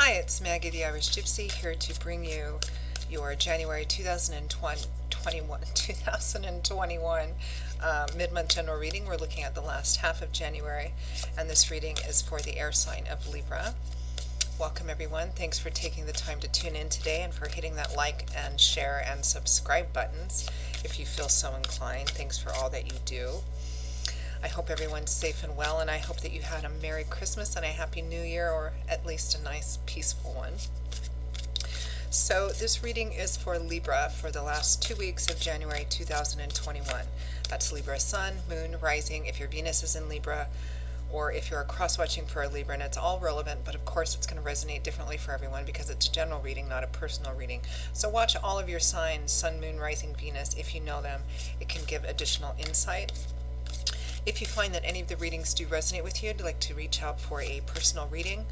Hi, it's Maggie the Irish Gypsy here to bring you your January 2021 mid-month general reading. We're looking at the last half of January, and this reading is for the air sign of Libra. Welcome everyone. Thanks for taking the time to tune in today and for hitting that like and share and subscribe buttons if you feel so inclined. Thanks for all that you do. I hope everyone's safe and well, and I hope that you had a Merry Christmas and a Happy New Year, or at least a nice, peaceful one. So this reading is for Libra for the last 2 weeks of January 2021. That's Libra Sun, Moon, Rising, if your Venus is in Libra, or if you're cross-watching for a Libra, and it's all relevant, but of course it's going to resonate differently for everyone because it's a general reading, not a personal reading. So watch all of your signs, Sun, Moon, Rising, Venus, if you know them. It can give additional insight. If you find that any of the readings do resonate with you, I'd like to reach out for a personal reading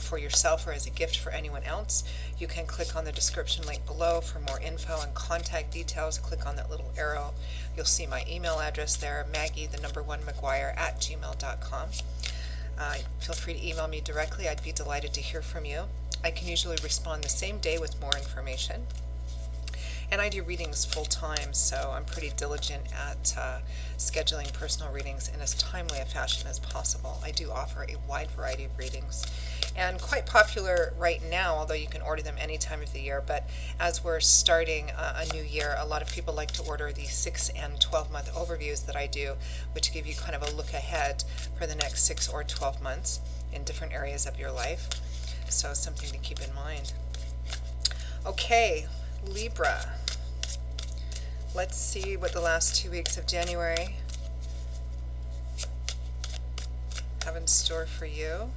for yourself or as a gift for anyone else. You can click on the description link below for more info and contact details. Click on that little arrow. You'll see my email address there, maggie1mcguire@gmail.com. Feel free to email me directly. I'd be delighted to hear from you. I can usually respond the same day with more information. And I do readings full time, so I'm pretty diligent at scheduling personal readings in as timely a fashion as possible. I do offer a wide variety of readings, and quite popular right now, although you can order them any time of the year. But as we're starting a new year, a lot of people like to order the 6 and 12-month overviews that I do, which give you kind of a look ahead for the next 6 or 12 months in different areas of your life. So something to keep in mind. Okay, Libra. Let's see what the last 2 weeks of January have in store for you.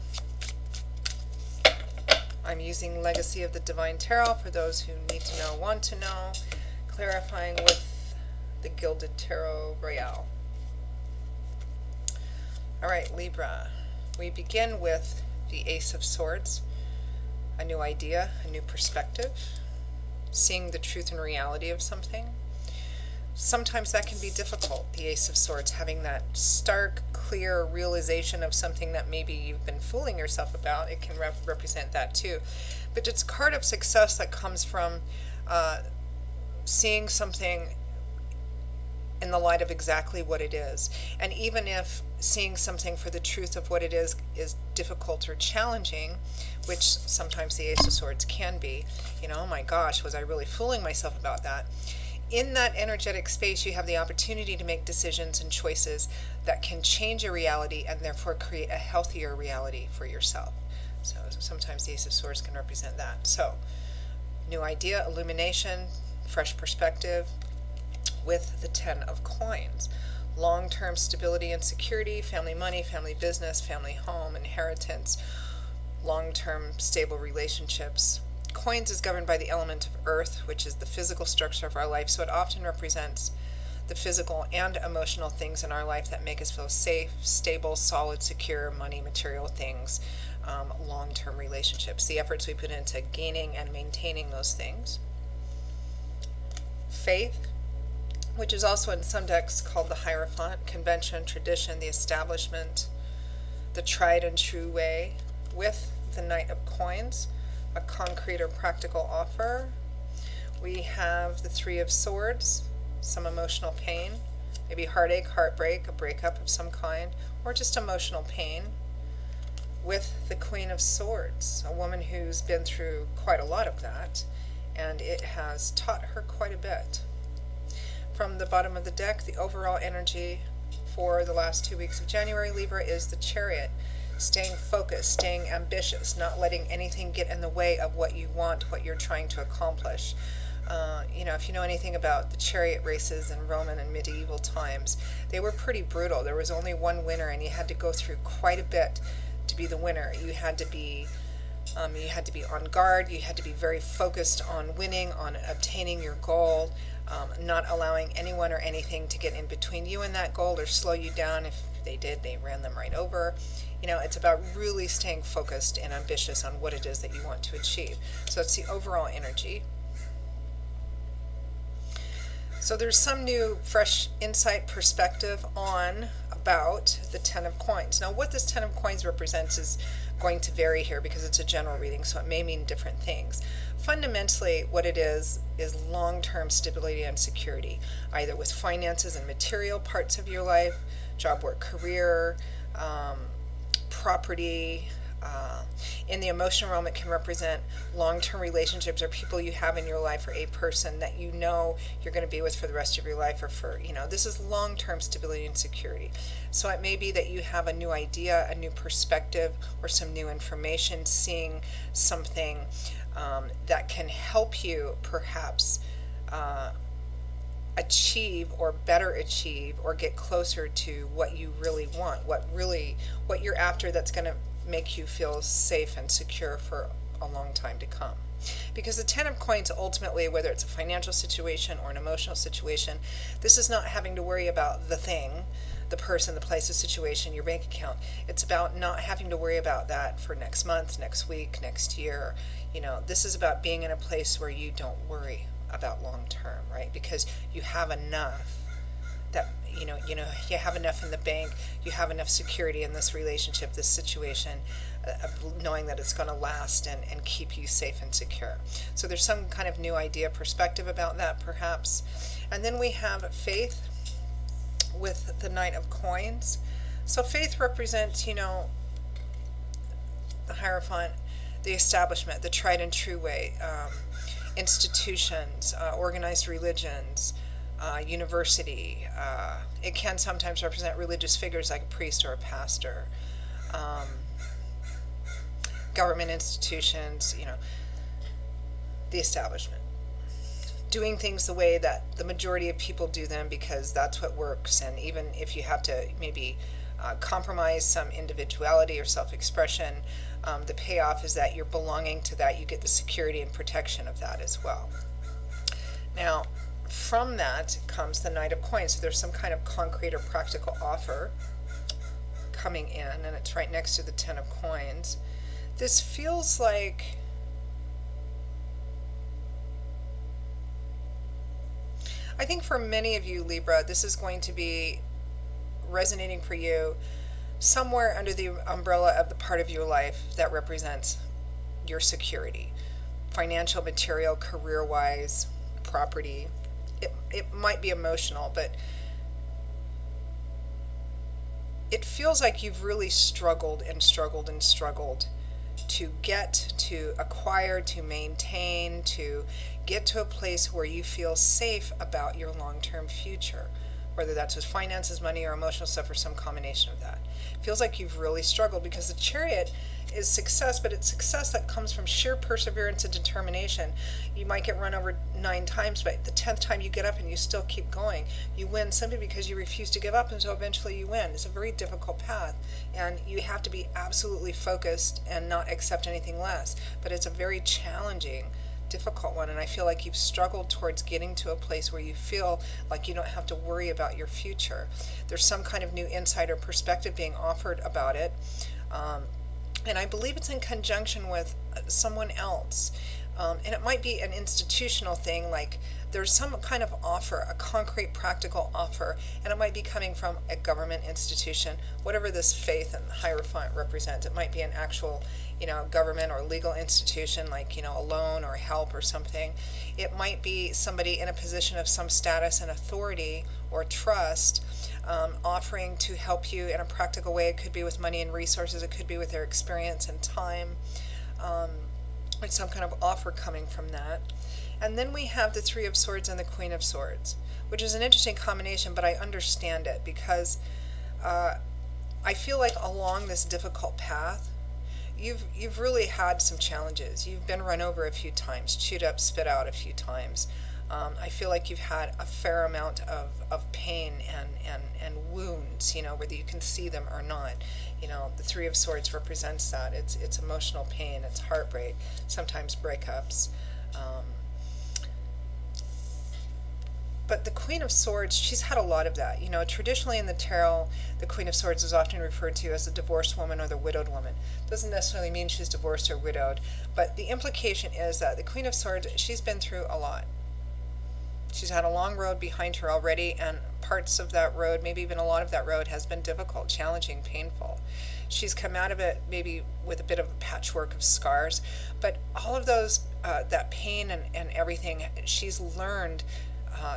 I'm using Legacy of the Divine Tarot for those who need to know, want to know, clarifying with the Gilded Tarot Royale. All right, Libra. We begin with the Ace of Swords, a new idea, a new perspective, seeing the truth and reality of something. Sometimes that can be difficult, the Ace of Swords, having that stark, clear realization of something that maybe you've been fooling yourself about. It can represent that too. But it's a card of success that comes from seeing something in the light of exactly what it is. And even if seeing something for the truth of what it is difficult or challenging, which sometimes the Ace of Swords can be, you know, oh my gosh, was I really fooling myself about that? In that energetic space, you have the opportunity to make decisions and choices that can change a reality and therefore create a healthier reality for yourself. So sometimes the Ace of Swords can represent that. So, new idea, illumination, fresh perspective with the 10 of Coins. Long-term stability and security, family money, family business, family home, inheritance, long-term stable relationships. Coins is governed by the element of earth, which is the physical structure of our life, so it often represents the physical and emotional things in our life that make us feel safe, stable, solid, secure, money, material things, long-term relationships, the efforts we put into gaining and maintaining those things. Faith, which is also in some decks called the Hierophant, convention, tradition, the establishment, the tried and true way, with the Knight of Coins, a concrete or practical offer. We have the 3 of Swords, some emotional pain, maybe heartache, heartbreak, a breakup of some kind, or just emotional pain, with the Queen of Swords, a woman who's been through quite a lot of that, and it has taught her quite a bit. From the bottom of the deck, the overall energy for the last 2 weeks of January, Libra, is the Chariot. Staying focused, staying ambitious, not letting anything get in the way of what you want, what you're trying to accomplish. You know, if you know anything about the chariot races in Roman and medieval times, they were pretty brutal. There was only one winner, and you had to go through quite a bit to be the winner. You had to be on guard. You had to be very focused on winning, on obtaining your goal, not allowing anyone or anything to get in between you and that goal or slow you down. If they did, they ran them right over. You know, it's about really staying focused and ambitious on what it is that you want to achieve. So it's the overall energy. So there's some new, fresh insight, perspective on about the Ten of Coins. Now, what this Ten of Coins represents is going to vary here because it's a general reading, so it may mean different things. Fundamentally, what it is long-term stability and security, either with finances and material parts of your life, job, work, career, property. In the emotional realm, it can represent long-term relationships or people you have in your life, or a person that you know you're going to be with for the rest of your life, or for, this is long-term stability and security. So it may be that you have a new idea, a new perspective, or some new information, seeing something that can help you perhaps achieve or better achieve or get closer to what you really want, what you're after, that's going to make you feel safe and secure for a long time to come. Because the Ten of Coins, ultimately, whether it's a financial situation or an emotional situation, this is not having to worry about the thing, the person, the place, the situation, your bank account. It's about not having to worry about that for next month, next week, next year. This is about being in a place where you don't worry about long term, right? Because you have enough, that you have enough in the bank, you have enough security in this relationship, this situation, knowing that it's going to last and keep you safe and secure. So there's some kind of new idea, perspective about that, perhaps. And then we have faith with the Knight of Coins. So faith represents, the Hierophant, the establishment, the tried and true way, institutions, organized religions, university. It can sometimes represent religious figures like a priest or a pastor, government institutions, the establishment. Doing things the way that the majority of people do them because that's what works, and even if you have to maybe compromise some individuality or self-expression, the payoff is that you're belonging to that, you get the security and protection of that as well. Now, from that comes the Knight of Coins. So there's some kind of concrete or practical offer coming in, and it's right next to the Ten of Coins. This feels like I think for many of you, Libra, this is going to be resonating for you somewhere under the umbrella of the part of your life that represents your security, financial, material, career-wise, property. It might be emotional, but it feels like you've really struggled and struggled and struggled to get, to acquire, to maintain, to get to a place where you feel safe about your long-term future, whether that's with finances, money, or emotional stuff, or some combination of that. It feels like you've really struggled because the Chariot is success, but it's success that comes from sheer perseverance and determination. You might get run over 9 times, but the 10th time you get up and you still keep going. You win simply because you refuse to give up until eventually you win. It's a very difficult path, and you have to be absolutely focused and not accept anything less. But it's a very challenging, difficult one, and I feel like you've struggled towards getting to a place where you feel like you don't have to worry about your future. There's some kind of new insight or perspective being offered about it. And I believe it's in conjunction with someone else. And it might be an institutional thing, like there's some kind of offer, a concrete, practical offer, and it might be coming from a government institution, whatever this faith and Hierophant represents. It might be an actual, government or legal institution, like, a loan or help or something. It might be somebody in a position of some status and authority or trust, offering to help you in a practical way. It could be with money and resources. It could be with their experience and time. Like some kind of offer coming from that. And then we have the Three of Swords and the Queen of Swords, which is an interesting combination, but I understand it because I feel like along this difficult path, you've really had some challenges. You've been run over a few times, chewed up, spit out a few times. I feel like you've had a fair amount of pain and wounds, whether you can see them or not. The Three of Swords represents that. It's emotional pain, it's heartbreak, sometimes breakups. But the Queen of Swords, she's had a lot of that. Traditionally in the tarot, the Queen of Swords is often referred to as the divorced woman or the widowed woman. Doesn't necessarily mean she's divorced or widowed, but the implication is that the Queen of Swords, she's been through a lot. She's had a long road behind her already, and parts of that road, maybe even a lot of that road, has been difficult, challenging, painful. She's come out of it maybe with a bit of a patchwork of scars, but all of those, that pain and everything, she's learned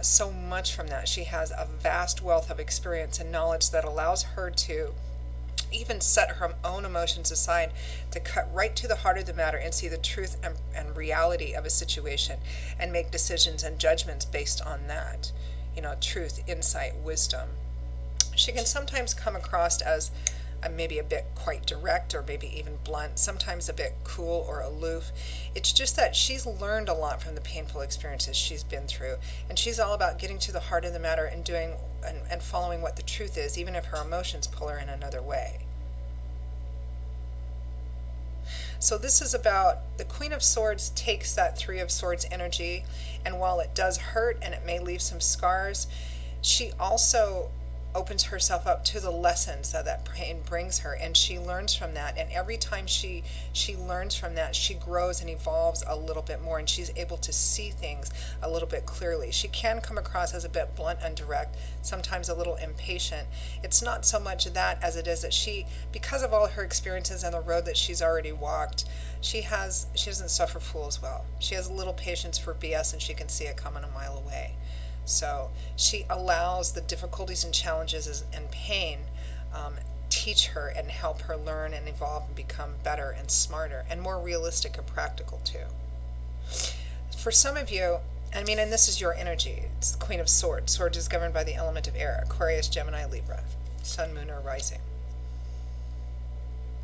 so much from that. She has a vast wealth of experience and knowledge that allows her to even set her own emotions aside to cut right to the heart of the matter and see the truth and reality of a situation and make decisions and judgments based on that. You know, truth, insight, wisdom. She can sometimes come across as maybe a bit quite direct or maybe even blunt, sometimes a bit cool or aloof. It's just that she's learned a lot from the painful experiences she's been through, and she's all about getting to the heart of the matter and doing and following what the truth is, even if her emotions pull her in another way. So this is about the Queen of Swords takes that Three of Swords energy, and while it does hurt and it may leave some scars, she also opens herself up to the lessons that that pain brings her, and she learns from that, and every time she learns from that, she grows and evolves a little bit more, and she's able to see things a little bit clearly. She can come across as a bit blunt and direct, sometimes a little impatient. It's not so much that as it is that she, because of all her experiences and the road that she's already walked, she doesn't suffer fools well. She has a little patience for BS, and she can see it coming a mile away. So she allows the difficulties and challenges and pain teach her and help her learn and evolve and become better and smarter and more realistic and practical too. For some of you, I mean, and this is your energy, it's the Queen of Swords. Swords is governed by the element of air, Aquarius, Gemini, Libra, Sun, Moon, or Rising.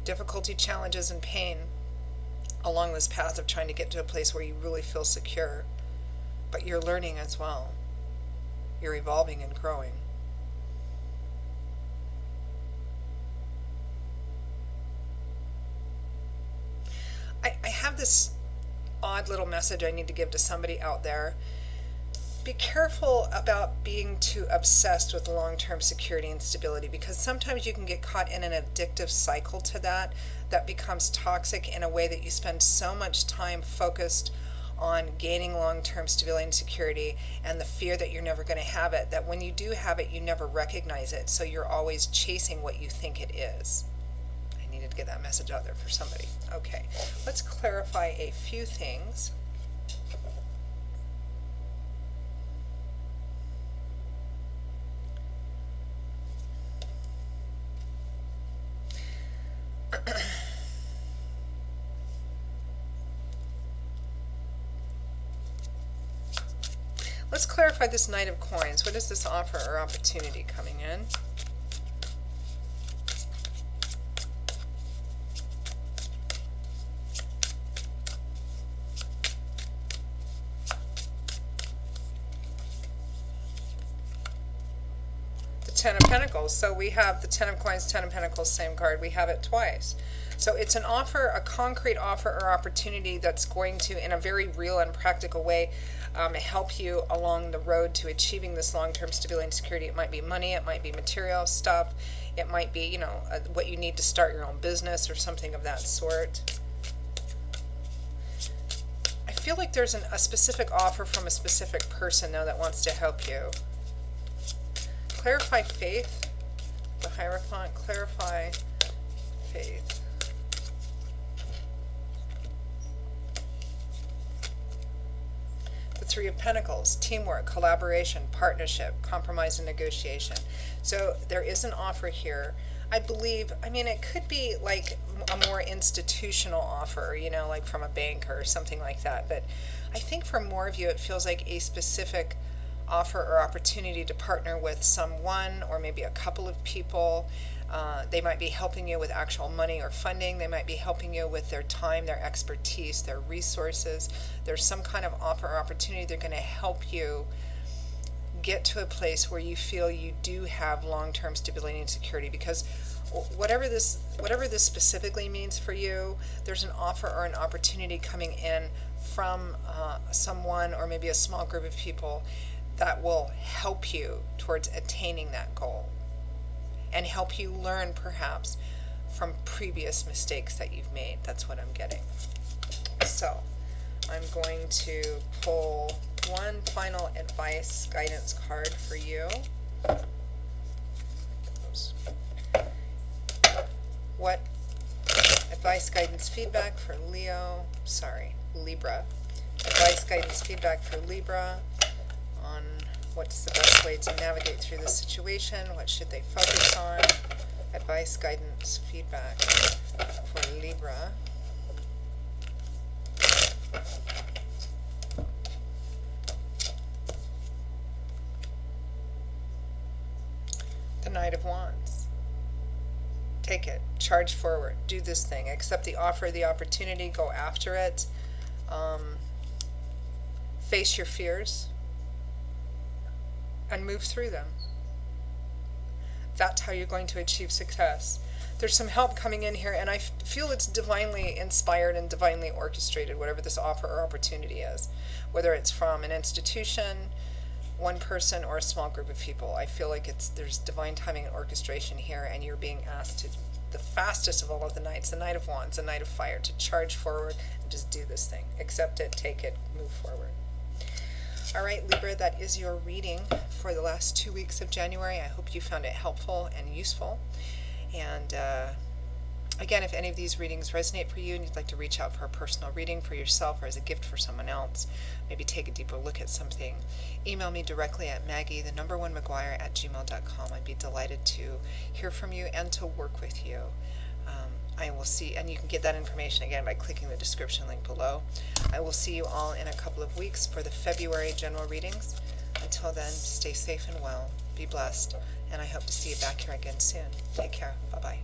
Difficulty, challenges, and pain along this path of trying to get to a place where you really feel secure, but you're learning as well. You're evolving and growing. I have this odd little message I need to give to somebody out there. Be careful about being too obsessed with long-term security and stability, because sometimes you can get caught in an addictive cycle to that becomes toxic in a way that you spend so much time focused on gaining long-term stability and security and the fear that you're never going to have it, that when you do have it, you never recognize it, so you're always chasing what you think it is. I needed to get that message out there for somebody. Okay, let's clarify a few things. Let's clarify this Knight of Coins. What is this offer or opportunity coming in? The Ten of Pentacles. So we have the Ten of Coins, Ten of Pentacles, same card. We have it twice. So it's an offer, a concrete offer or opportunity that's going to, in a very real and practical way, help you along the road to achieving this long-term stability and security. It might be money, it might be material stuff, it might be, you know, what you need to start your own business or something of that sort. I feel like there's a specific offer from a specific person now that wants to help you. Clarify faith, the Hierophant, clarify faith. Three of Pentacles, teamwork, collaboration, partnership, compromise, and negotiation. So there is an offer here. I believe, I mean, it could be like a more institutional offer, you know, like from a bank or something like that. But I think for more of you, it feels like a specific offer or opportunity to partner with someone or maybe a couple of people. They might be helping you with actual money or funding. They might be helping you with their time, their expertise, their resources. There's some kind of offer or opportunity. They're going to help you get to a place where you feel you do have long-term stability and security, because whatever this specifically means for you, there's an offer or an opportunity coming in from someone or maybe a small group of people that will help you towards attaining that goal and help you learn perhaps from previous mistakes that you've made. That's what I'm getting. So I'm going to pull one final advice, guidance card for you. Oops. What advice, guidance, feedback for Libra. Advice, guidance, feedback for Libra on what's the best way to navigate through this situation, what should they focus on. Advice, guidance, feedback for Libra. The Knight of Wands. Take it. Charge forward. Do this thing. Accept the offer, the opportunity. Go after it. Face your fears and move through them. That's how you're going to achieve success. There's some help coming in here, and I feel it's divinely inspired and divinely orchestrated, whatever this offer or opportunity is. Whether it's from an institution, one person, or a small group of people. I feel like there's divine timing and orchestration here, and you're being asked to, the fastest of all of the knights, the Knight of Wands, the Knight of Fire, to charge forward and just do this thing. Accept it, take it, move forward. All right, Libra, that is your reading for the last 2 weeks of January. I hope you found it helpful and useful. And again, if any of these readings resonate for you and you'd like to reach out for a personal reading for yourself or as a gift for someone else, maybe take a deeper look at something, email me directly at Maggie1McGuire@gmail.com. I'd be delighted to hear from you and to work with you. I will see, and you can get that information again by clicking the description link below. I will see you all in a couple of weeks for the February general readings. Until then, stay safe and well, be blessed, and I hope to see you back here again soon. Take care. Bye-bye.